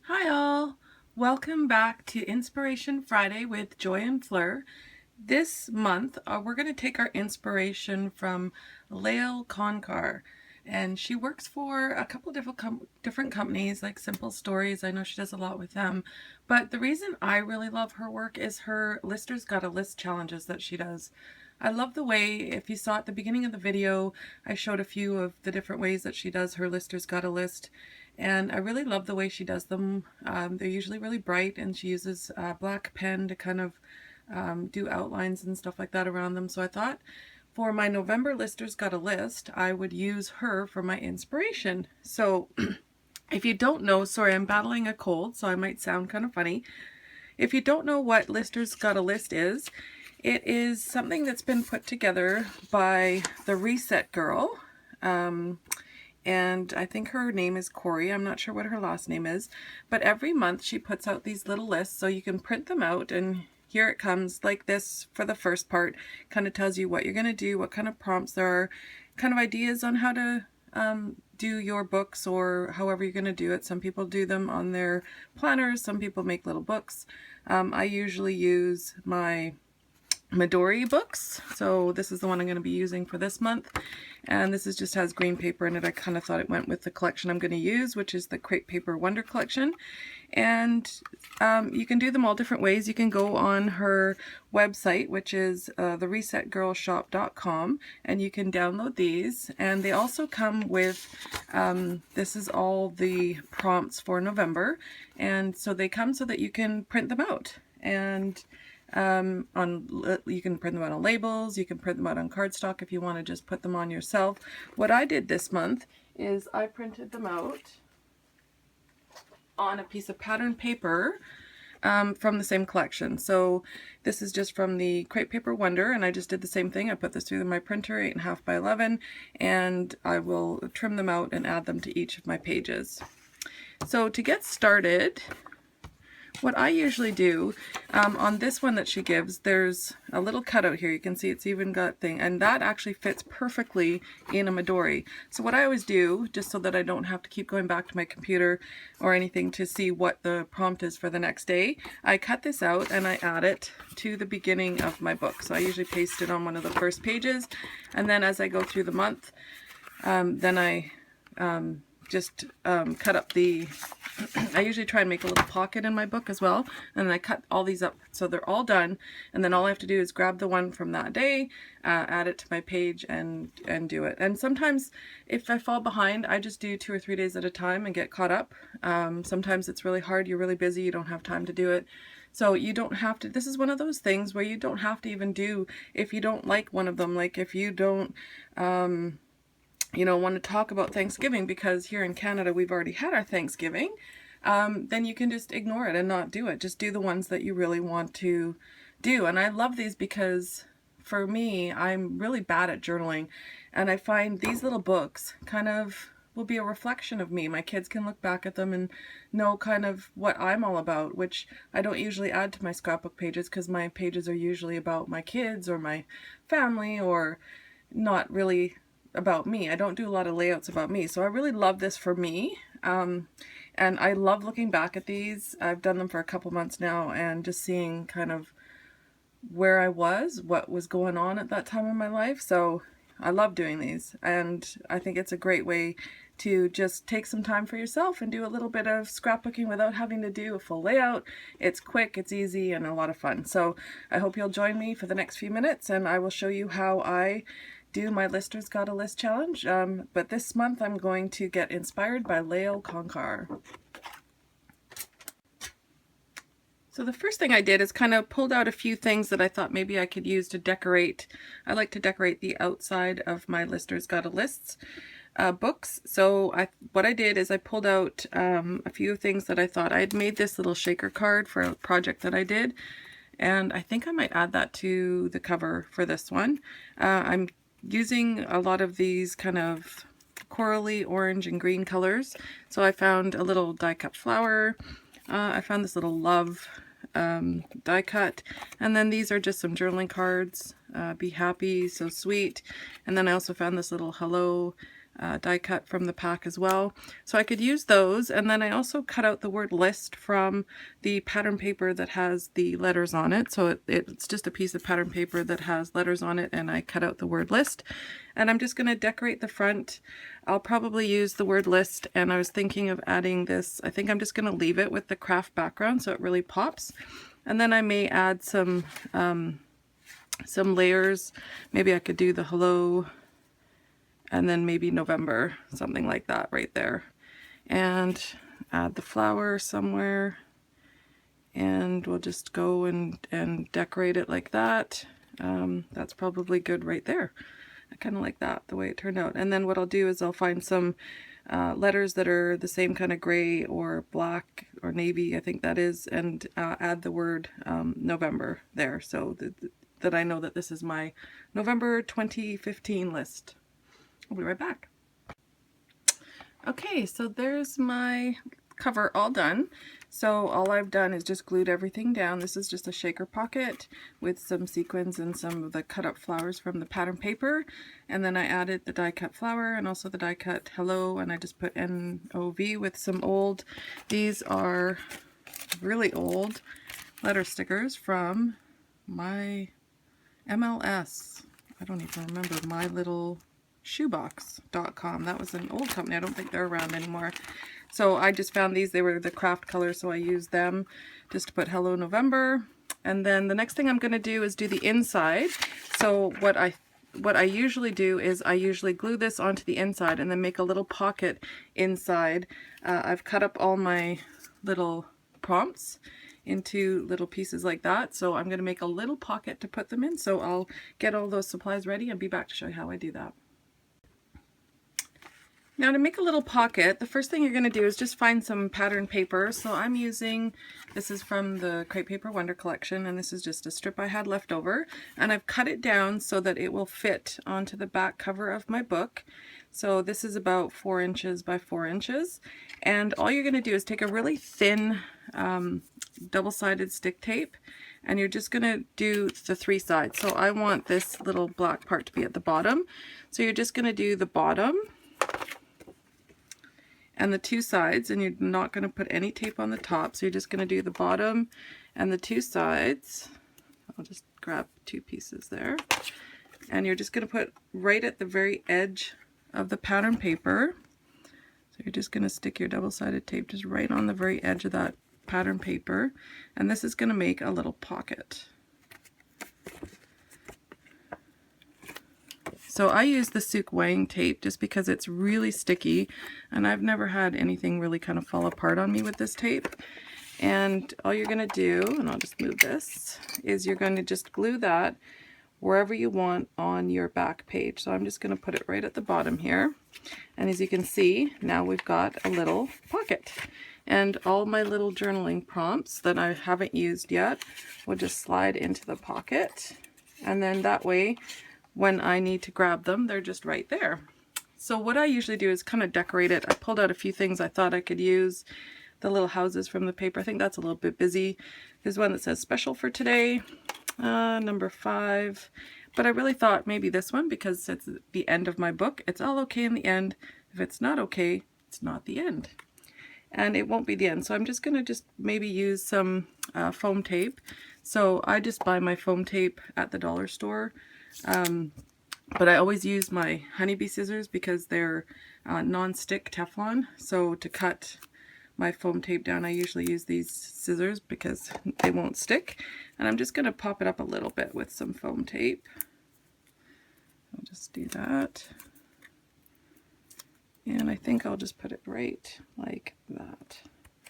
Hi all! Welcome back to Inspiration Friday with Joy and Fleur. This month we're going to take our inspiration from Layle Koncar, and she works for a couple different companies like Simple Stories. I know she does a lot with them, but the reason I really love her work is her Listers Gotta List challenges that she does. I love the way, if you saw at the beginning of the video, I showed a few of the different ways that she does her Listers Gotta List, and I really love the way she does them. They're usually really bright, and she uses a black pen to kind of do outlines and stuff like that around them. So I thought for my November Listers Gotta List, I would use her for my inspiration. So if you don't know, sorry, I'm battling a cold, so I might sound kind of funny. If you don't know what Listers Gotta List is, it is something that's been put together by the Reset Girl. And I think her name is Corey. I'm not sure what her last name is, but every month she puts out these little lists so you can print them out, and here it comes like this for the first part. Kind of tells you what you're going to do, what kind of prompts there are, kind of ideas on how to do your books or however you're going to do it. Some people do them on their planners, some people make little books. I usually use my Midori books, so this is the one I'm going to be using for this month, and this is just has green paper in it. I kind of thought it went with the collection I'm going to use, which is the Crepe Paper Wonder collection. And you can do them all different ways. You can go on her website, which is theresetgirlshop.com, and you can download these, and they also come with this is all the prompts for November, and so they come so that you can print them out. And you can print them out on labels, you can print them out on cardstock if you want to just put them on yourself. What I did this month is I printed them out on a piece of pattern paper from the same collection. So this is just from the Crepe Paper Wonder, and I just did the same thing. I put this through my printer, 8.5 by 11, and I will trim them out and add them to each of my pages. So to get started, what I usually do, on this one that she gives, there's a little cutout here. You can see it's even got thing, and that actually fits perfectly in a Midori. So what I always do, just so that I don't have to keep going back to my computer or anything to see what the prompt is for the next day, I cut this out and I add it to the beginning of my book. So I usually paste it on one of the first pages, and then as I go through the month, then I just cut up the I usually try and make a little pocket in my book as well, and I cut all these up so they're all done, and then all I have to do is grab the one from that day, add it to my page, and do it. And sometimes if I fall behind, I just do 2 or 3 days at a time and get caught up. Sometimes it's really hard, you're really busy, you don't have time to do it. So you don't have to, this is one of those things where you don't have to even do, if you don't like one of them, like if you don't want to talk about Thanksgiving because here in Canada we've already had our Thanksgiving, then you can just ignore it and not do it. Just do the ones that you really want to do. And I love these because for me, I'm really bad at journaling, and I find these little books kind of will be a reflection of me. My kids can look back at them and know kind of what I'm all about, which I don't usually add to my scrapbook pages because my pages are usually about my kids or my family, or not really about me. I don't do a lot of layouts about me, so I really love this for me, and I love looking back at these. I've done them for a couple months now, and just seeing kind of where I was, what was going on at that time in my life. So I love doing these, and I think it's a great way to just take some time for yourself and do a little bit of scrapbooking without having to do a full layout. It's quick, it's easy, and a lot of fun. So I hope you'll join me for the next few minutes, and I will show you how I do my Listers Gotta List challenge, but this month I'm going to get inspired by Layle Koncar. So the first thing I did is kind of pulled out a few things that I thought maybe I could use to decorate. I like to decorate the outside of my Listers Gotta Lists books. So what I did is I pulled out a few things that I thought. I had made this little shaker card for a project that I did, and I think I might add that to the cover for this one. I'm using a lot of these kind of corally orange and green colors. So I found a little die cut flower. I found this little love die cut. And then these are just some journaling cards. Be happy, so sweet. And then I also found this little hello die cut from the pack as well. So I could use those, and then I also cut out the word list from the pattern paper that has the letters on it. So it's just a piece of pattern paper that has letters on it, and I cut out the word list. And I'm just going to decorate the front. I'll probably use the word list, and I was thinking of adding this. I think I'm just going to leave it with the craft background so it really pops. And then I may add some layers. Maybe I could do the hello, and then maybe November, something like that right there. And add the flower somewhere, and we'll just go and decorate it like that. That's probably good right there. I kind of like that, the way it turned out. And then what I'll do is I'll find some letters that are the same kind of gray or black or navy, I think that is, and add the word November there, so that I know that this is my November 2015 list. I'll be right back. Okay, so there's my cover all done. So all I've done is just glued everything down. This is just a shaker pocket with some sequins and some of the cut up flowers from the pattern paper. And then I added the die cut flower and also the die cut hello, and I just put NOV with some old, these are really old letter stickers from my MLS. I don't even remember, My Little Shoebox.com. That was an old company. I don't think they're around anymore. So I just found these. They were the craft colors, so I used them just to put Hello November. And then the next thing I'm going to do is do the inside. So what I usually do is I usually glue this onto the inside and then make a little pocket inside. I've cut up all my little prompts into little pieces like that. So I'm going to make a little pocket to put them in. So I'll get all those supplies ready and be back to show you how I do that. Now to make a little pocket, the first thing you're going to do is just find some pattern paper. So I'm using, this is from the Crepe Paper Wonder collection, and this is just a strip I had left over, and I've cut it down so that it will fit onto the back cover of my book. So this is about 4 inches by 4 inches, and all you're going to do is take a really thin double-sided stick tape, and you're just going to do the 3 sides. So I want this little black part to be at the bottom, so you're just going to do the bottom and the 2 sides, and you're not going to put any tape on the top, so you're just going to do the bottom and the 2 sides. I'll just grab 2 pieces there, and you're just going to put right at the very edge of the pattern paper. So you're just going to stick your double-sided tape just right on the very edge of that pattern paper, and this is going to make a little pocket. So I use the Sook Wang tape just because it's really sticky, and I've never had anything really kind of fall apart on me with this tape. And all you're going to do, and I'll just move this, is you're going to just glue that wherever you want on your back page. So I'm just going to put it right at the bottom here. And as you can see, now we've got a little pocket. And all my little journaling prompts that I haven't used yet will just slide into the pocket. And then that way, when I need to grab them, they're just right there. So what I usually do is kind of decorate it. I pulled out a few things I thought I could use. The little houses from the paper, I think that's a little bit busy. There's one that says special for today, number 5. But I really thought maybe this one, because it's the end of my book. It's all okay in the end. If it's not okay, it's not the end. And it won't be the end. So I'm just going to maybe use some foam tape. So I just buy my foam tape at the dollar store. But I always use my honeybee scissors because they're non-stick Teflon. So to cut my foam tape down, I usually use these scissors because they won't stick. And I'm just going to pop it up a little bit with some foam tape. I'll just do that. And I think I'll just put it right like that.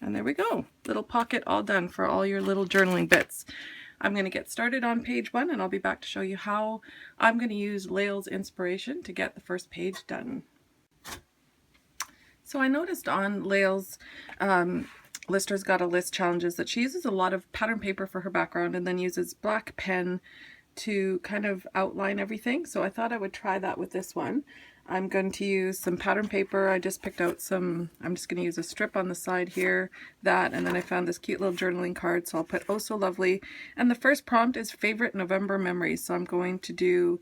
And there we go. Little pocket all done for all your little journaling bits. I'm going to get started on page 1, and I'll be back to show you how I'm going to use Layle's inspiration to get the first page done. So I noticed on Layle's Lister's Gotta List challenges that she uses a lot of pattern paper for her background and then uses black pen to kind of outline everything. So I thought I would try that with this one. I'm going to use some pattern paper. I just picked out some, I'm just going to use a strip on the side here, that, and then I found this cute little journaling card, so I'll put Oh So Lovely. And the first prompt is favorite November memories. So I'm going to do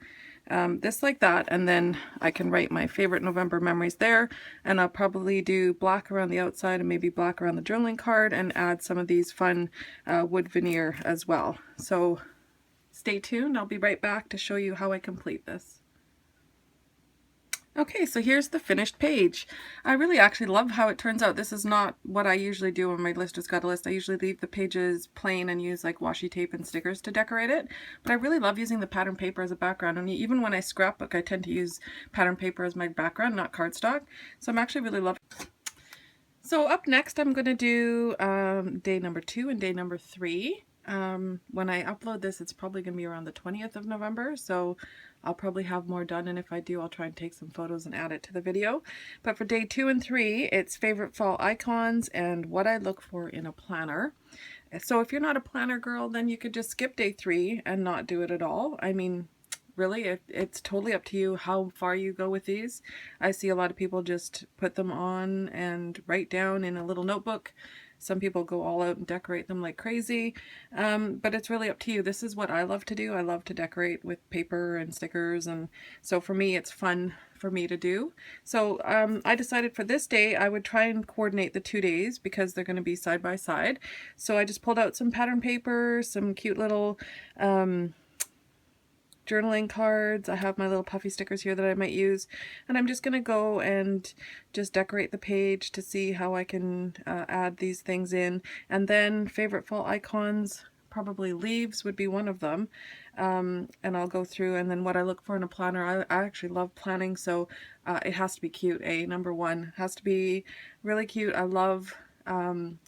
this like that, and then I can write my favorite November memories there, and I'll probably do black around the outside and maybe black around the journaling card and add some of these fun wood veneer as well. So stay tuned, I'll be right back to show you how I complete this. Okay, so here's the finished page. I really actually love how it turns out. This is not what I usually do when my list has got a list. I usually leave the pages plain and use like washi tape and stickers to decorate it. But I really love using the pattern paper as a background. And even when I scrapbook, I tend to use pattern paper as my background, not cardstock. So I'm actually really loving it. So up next, I'm going to do day number 2 and day number 3. When I upload this, it's probably going to be around the 20th of November, so I'll probably have more done, and if I do, I'll try and take some photos and add it to the video. But for day 2 and 3, it's favorite fall icons and what I look for in a planner. So if you're not a planner girl, then you could just skip day 3 and not do it at all. I mean, really, it's totally up to you how far you go with these. I see a lot of people just put them on and write down in a little notebook. Some people go all out and decorate them like crazy, but it's really up to you. This is what I love to do. I love to decorate with paper and stickers, and so for me it's fun for me to do. So I decided for this day I would try and coordinate the 2 days because they're going to be side by side. So I just pulled out some pattern paper, some cute little journaling cards. I have my little puffy stickers here that I might use, and I'm just gonna go and just decorate the page to see how I can add these things in. And then favorite fall icons, probably leaves would be one of them, and I'll go through. And then what I look for in a planner, I actually love planning, so it has to be cute. Number one, has to be really cute. I love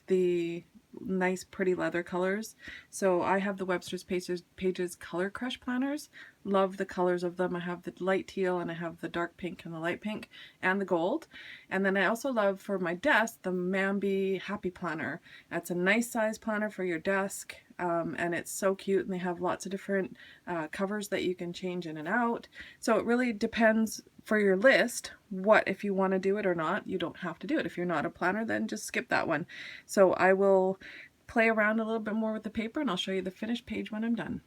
the nice pretty leather colors. So I have the Webster's Pages Color Crush planners. Love the colors of them. I have the light teal and I have the dark pink and the light pink and the gold. And then I also love for my desk the Mambi Happy Planner. That's a nice size planner for your desk, and it's so cute, and they have lots of different covers that you can change in and out. So it really depends for your list what, if you want to do it or not. You don't have to do it. If you're not a planner, then just skip that one. So I will play around a little bit more with the paper, and I'll show you the finished page when I'm done.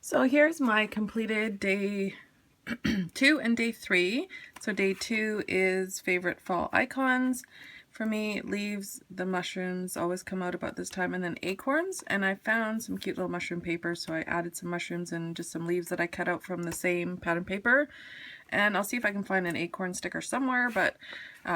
So here's my completed day 2 and day 3. So day 2 is favorite fall icons. For me, leaves, the mushrooms always come out about this time, and then acorns. And I found some cute little mushroom paper, so I added some mushrooms and just some leaves that I cut out from the same pattern paper. And I'll see if I can find an acorn sticker somewhere, but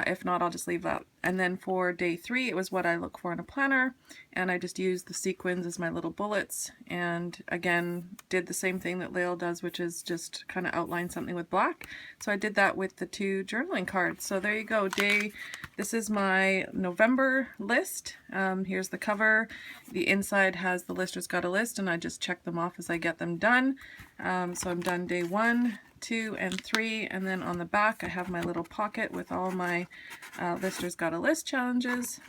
if not, I'll just leave that. And then for day 3, it was what I look for in a planner, and I just used the sequins as my little bullets, and again did the same thing that Layle does, which is just kind of outline something with black. So I did that with the 2 journaling cards. So there you go. This is my November list. Here's the cover. The inside has the lister's got a list, and I just check them off as I get them done. So I'm done day 1, 2, and 3, and then on the back I have my little pocket with all my Lister's Got a List challenges.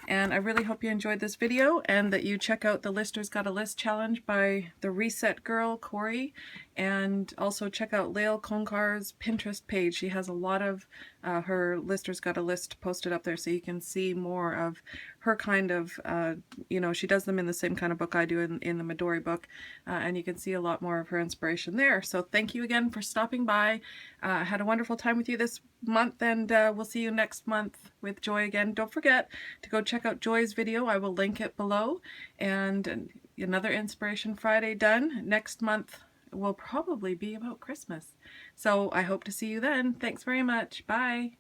And I really hope you enjoyed this video, and that you check out the Lister's Got a List challenge by the Reset Girl, Corey, and also check out Layle Koncar's Pinterest page. She has a lot of her Lister's Got a List posted up there, so you can see more of her kind of, she does them in the same kind of book I do in the Midori book, and you can see a lot more of her inspiration there. So thank you again for stopping by. I had a wonderful time with you this month, and we'll see you next month with Joy again. Don't forget to go check out Joy's video. I will link it below. And another Inspiration Friday done. Next month will probably be about Christmas. So I hope to see you then. Thanks very much. Bye.